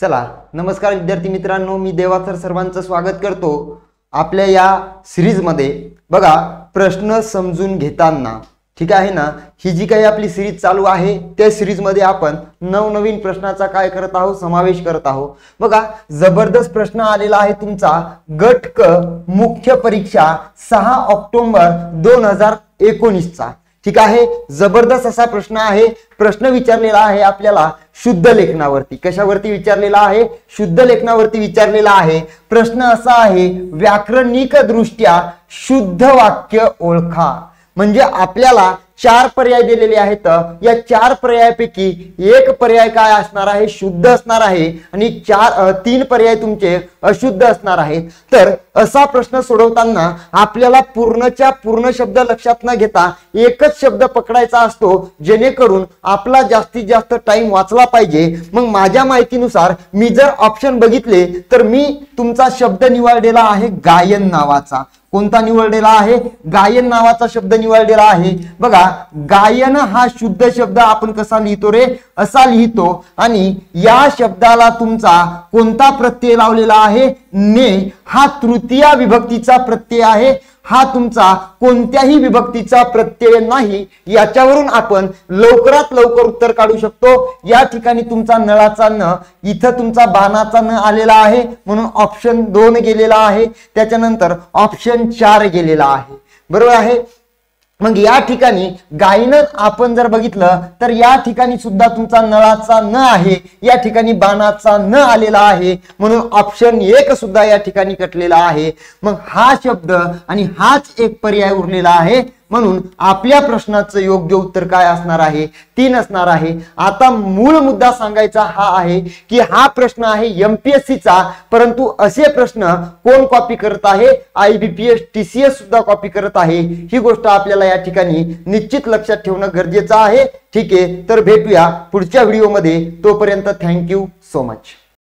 चला नमस्कार विद्यार्थी मित्रांनो, मी देवासर सर्वांचं स्वागत करतो आपल्या या सिरीज मध्ये। बघा, प्रश्न समजून घेताना, ठीक आहे ना, ही जी काही आपली सिरीज चालू आहे त्या सिरीज मध्ये आपण नवनवीन प्रश्नाचा काय करत आहोत, समावेश करत आहोत। बघा, जबरदस्त प्रश्न आलेला आहे तुमचा गट क मुख्य परीक्षा 6 ऑक्टोबर 2019 चा। ठीक आहे, जबरदस्त असा प्रश्न आहे। प्रश्न विचारलेला आहे आपल्याला शुद्ध लेखनावरती। कशावरती विचारलेला आहे? शुद्ध लेखनावरती विचारलेला आहे। प्रश्न असा आहे, व्याकरणिक दृष्ट्या शुद्ध वाक्य ओळखा। म्हणजे आपल्याला 4 पर्याय दिलेले आहेत। या 4 पर्यायापैकी एक पर्याय काय असणार आहे? शुद्ध असणार आहे आणि 3 पर्याय तुमचे अशुद्ध असणार आहेत। तर असा प्रश्न सोडवताना आपल्याला पूर्णच्या पूर्ण शब्द लक्षात न घेता एकच शब्द पकडायचा असतो, जेणेकरून आपला जास्तीत जास्त टाइम वाचला पाहिजे। मग माझ्या माहितीनुसार मी जर ऑप्शन बघितले तर मी तुमचा शब्द निवडलेला आहे गायन नावाचा। कोणता निवडलेला आहे? गायन नावाचा शब्द निवडलेला आहे। बघा, गायन हा शुद्ध शब्द आपण कसा लिहितो रे? असा लिहितो। आणि या शब्दाला तुमचा कोणता प्रत्यय लावलेला आहे? ने। हा तृतीय विभक्तीचा प्रत्यय आहे। हा तुमचा कोणत्याही विभक्तीचा प्रत्यय नाही। याच्यावरून आपण लवकरात लवकर उत्तर काढू शकतो। या ठिकाणी तुमचा नळाचा न, इथं तुमचा बाणाचा न आलेला आहे, म्हणून ऑप्शन 2 गेलेला आहे। त्याच्यानंतर ऑप्शन 4 गेलेला आहे। बरोबर आहे। मग या ठिकाणी गायन आपण जर बघितलं तर या ठिकाणी सुद्धा तुमचा नळाचा न आहे, या ठिकाणी बाणाचा न आलेला आहे, म्हणून ऑप्शन 1 सुद्धा या ठिकाणी कटलेला आहे। मग हा शब्द आणि हाच एक पर्याय उरलेला आहे, म्हणून आपल्या प्रश्नाचं योग्य उत्तर काय असणार आहे? 3 असणार आहे। आता मूळ मुद्दा सांगायचा हा आहे की हा प्रश्न आहे MPSC चा, परंतु असे प्रश्न कोण कॉपी करत आहे? IBPS TCS सुद्धा कॉपी करत आहे। ही गोष्ट आपल्याला या ठिकाणी निश्चित लक्षात ठेवणं गरजेचं आहे। ठीक आहे, तर भेटूया पुढच्या व्हिडिओमध्ये। तोपर्यंत थँक्यू सो मच।